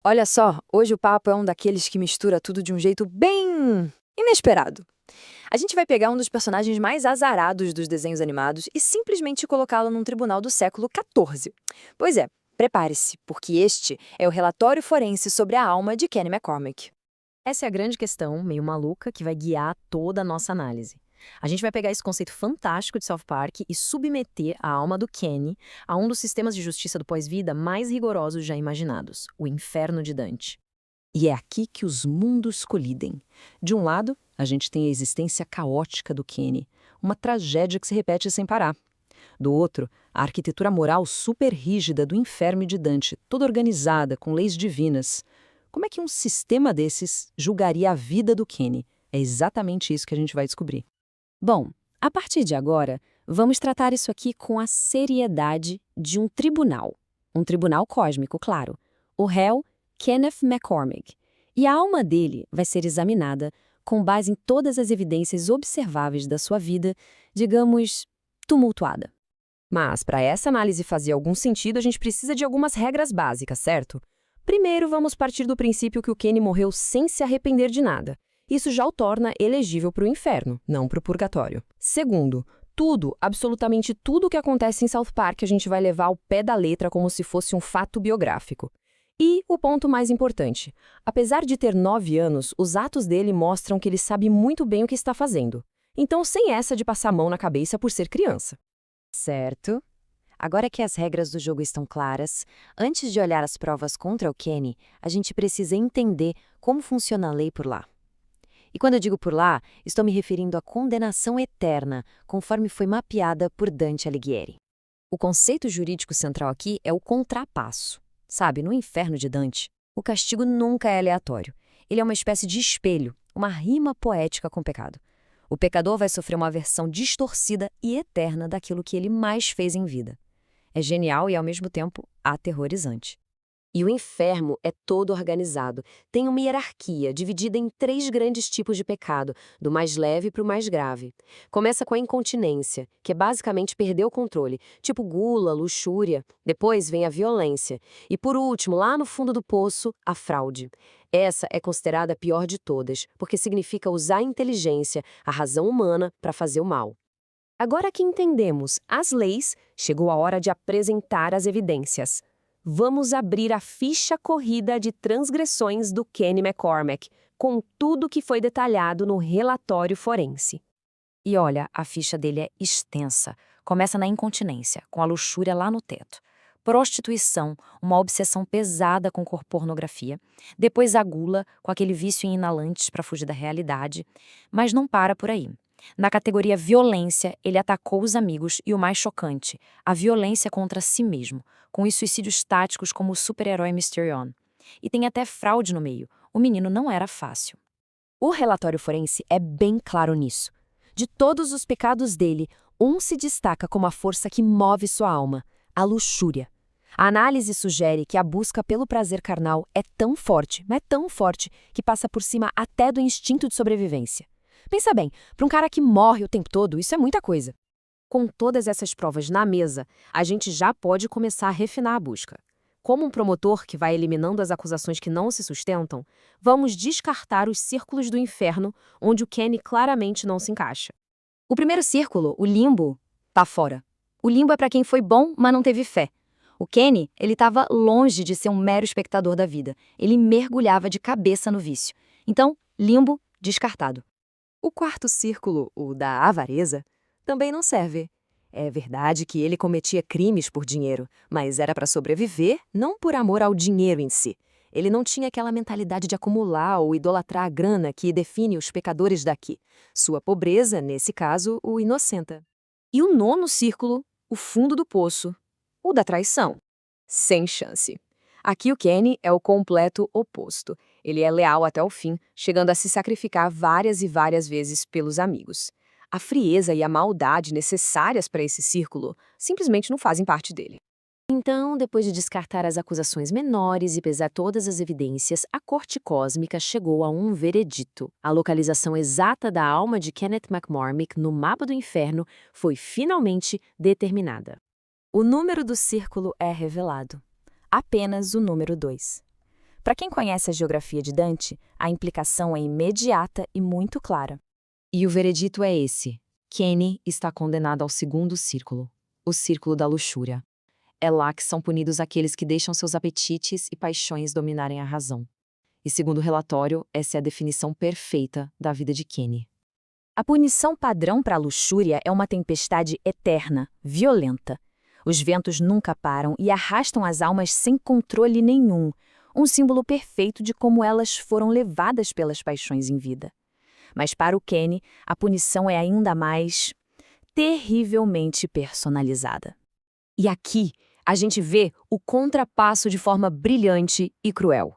Olha só, hoje o papo é um daqueles que mistura tudo de um jeito bem inesperado. A gente vai pegar um dos personagens mais azarados dos desenhos animados e simplesmente colocá-lo num tribunal do século XIV. Pois é, prepare-se, porque este é o relatório forense sobre a alma de Kenny McCormick. Essa é a grande questão, meio maluca, que vai guiar toda a nossa análise. A gente vai pegar esse conceito fantástico de South Park e submeter a alma do Kenny a um dos sistemas de justiça do pós-vida mais rigorosos já imaginados, o Inferno de Dante. E é aqui que os mundos colidem. De um lado, a gente tem a existência caótica do Kenny, uma tragédia que se repete sem parar. Do outro, a arquitetura moral super rígida do Inferno de Dante, toda organizada, com leis divinas. Como é que um sistema desses julgaria a vida do Kenny? É exatamente isso que a gente vai descobrir. Bom, a partir de agora, vamos tratar isso aqui com a seriedade de um tribunal. Um tribunal cósmico, claro. O réu, Kenneth McCormick. E a alma dele vai ser examinada com base em todas as evidências observáveis da sua vida, digamos, tumultuada. Mas, para essa análise fazer algum sentido, a gente precisa de algumas regras básicas, certo? Primeiro, vamos partir do princípio que o Kenny morreu sem se arrepender de nada. Isso já o torna elegível para o inferno, não para o purgatório. Segundo, tudo, absolutamente tudo o que acontece em South Park a gente vai levar ao pé da letra como se fosse um fato biográfico. E o ponto mais importante, apesar de ter 9 anos, os atos dele mostram que ele sabe muito bem o que está fazendo. Então, sem essa de passar a mão na cabeça por ser criança. Certo. Agora que as regras do jogo estão claras, antes de olhar as provas contra o Kenny, a gente precisa entender como funciona a lei por lá. E quando eu digo por lá, estou me referindo à condenação eterna, conforme foi mapeada por Dante Alighieri. O conceito jurídico central aqui é o contrapasso. Sabe, no Inferno de Dante, o castigo nunca é aleatório. Ele é uma espécie de espelho, uma rima poética com o pecado. O pecador vai sofrer uma versão distorcida e eterna daquilo que ele mais fez em vida. É genial e, ao mesmo tempo, aterrorizante. E o inferno é todo organizado. Tem uma hierarquia dividida em 3 grandes tipos de pecado, do mais leve para o mais grave. Começa com a incontinência, que é basicamente perder o controle, tipo gula, luxúria. Depois vem a violência. E por último, lá no fundo do poço, a fraude. Essa é considerada a pior de todas, porque significa usar a inteligência, a razão humana, para fazer o mal. Agora que entendemos as leis, chegou a hora de apresentar as evidências. Vamos abrir a ficha corrida de transgressões do Kenny McCormick, com tudo que foi detalhado no relatório forense. E olha, a ficha dele é extensa. Começa na incontinência, com a luxúria lá no teto. Prostituição, uma obsessão pesada com pornografia. Depois a gula, com aquele vício em inalantes para fugir da realidade. Mas não para por aí. Na categoria violência, ele atacou os amigos e o mais chocante, a violência contra si mesmo, com os suicídios táticos como o super-herói Mysterion. E tem até fraude no meio. O menino não era fácil. O relatório forense é bem claro nisso. De todos os pecados dele, um se destaca como a força que move sua alma, a luxúria. A análise sugere que a busca pelo prazer carnal é tão forte, mas tão forte, que passa por cima até do instinto de sobrevivência. Pensa bem, para um cara que morre o tempo todo, isso é muita coisa. Com todas essas provas na mesa, a gente já pode começar a refinar a busca. Como um promotor que vai eliminando as acusações que não se sustentam, vamos descartar os círculos do inferno onde o Kenny claramente não se encaixa. O primeiro círculo, o limbo, tá fora. O limbo é para quem foi bom, mas não teve fé. O Kenny, ele estava longe de ser um mero espectador da vida. Ele mergulhava de cabeça no vício. Então, limbo, descartado. O quarto círculo, o da avareza, também não serve. É verdade que ele cometia crimes por dinheiro, mas era para sobreviver, não por amor ao dinheiro em si. Ele não tinha aquela mentalidade de acumular ou idolatrar a grana que define os pecadores daqui. Sua pobreza, nesse caso, o inocenta. E o nono círculo, o fundo do poço, o da traição. Sem chance. Aqui o Kenny é o completo oposto. Ele é leal até o fim, chegando a se sacrificar várias e várias vezes pelos amigos. A frieza e a maldade necessárias para esse círculo simplesmente não fazem parte dele. Então, depois de descartar as acusações menores e pesar todas as evidências, a Corte Cósmica chegou a um veredito. A localização exata da alma de Kenneth McCormick no mapa do inferno foi finalmente determinada. O número do círculo é revelado. Apenas o número 2. Para quem conhece a geografia de Dante, a implicação é imediata e muito clara. E o veredito é esse. Kenny está condenado ao segundo círculo, o círculo da luxúria. É lá que são punidos aqueles que deixam seus apetites e paixões dominarem a razão. E segundo o relatório, essa é a definição perfeita da vida de Kenny. A punição padrão para a luxúria é uma tempestade eterna, violenta. Os ventos nunca param e arrastam as almas sem controle nenhum, um símbolo perfeito de como elas foram levadas pelas paixões em vida. Mas para o Kenny, a punição é ainda mais terrivelmente personalizada. E aqui, a gente vê o contrapasso de forma brilhante e cruel.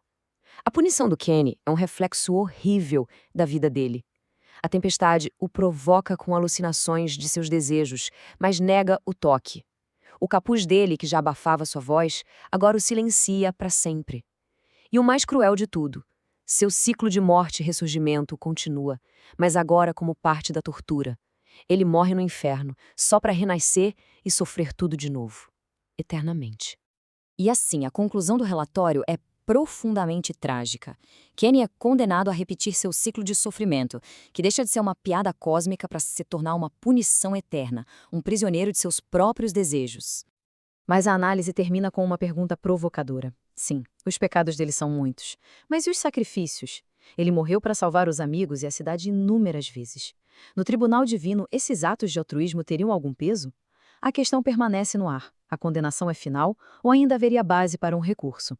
A punição do Kenny é um reflexo horrível da vida dele. A tempestade o provoca com alucinações de seus desejos, mas nega o toque. O capuz dele, que já abafava sua voz, agora o silencia para sempre. E o mais cruel de tudo, seu ciclo de morte e ressurgimento continua, mas agora como parte da tortura. Ele morre no inferno, só para renascer e sofrer tudo de novo, eternamente. E assim, a conclusão do relatório é profundamente trágica. Kenny é condenado a repetir seu ciclo de sofrimento, que deixa de ser uma piada cósmica para se tornar uma punição eterna, um prisioneiro de seus próprios desejos. Mas a análise termina com uma pergunta provocadora. Sim, os pecados dele são muitos. Mas e os sacrifícios? Ele morreu para salvar os amigos e a cidade inúmeras vezes. No tribunal divino, esses atos de altruísmo teriam algum peso? A questão permanece no ar. A condenação é final ou ainda haveria base para um recurso?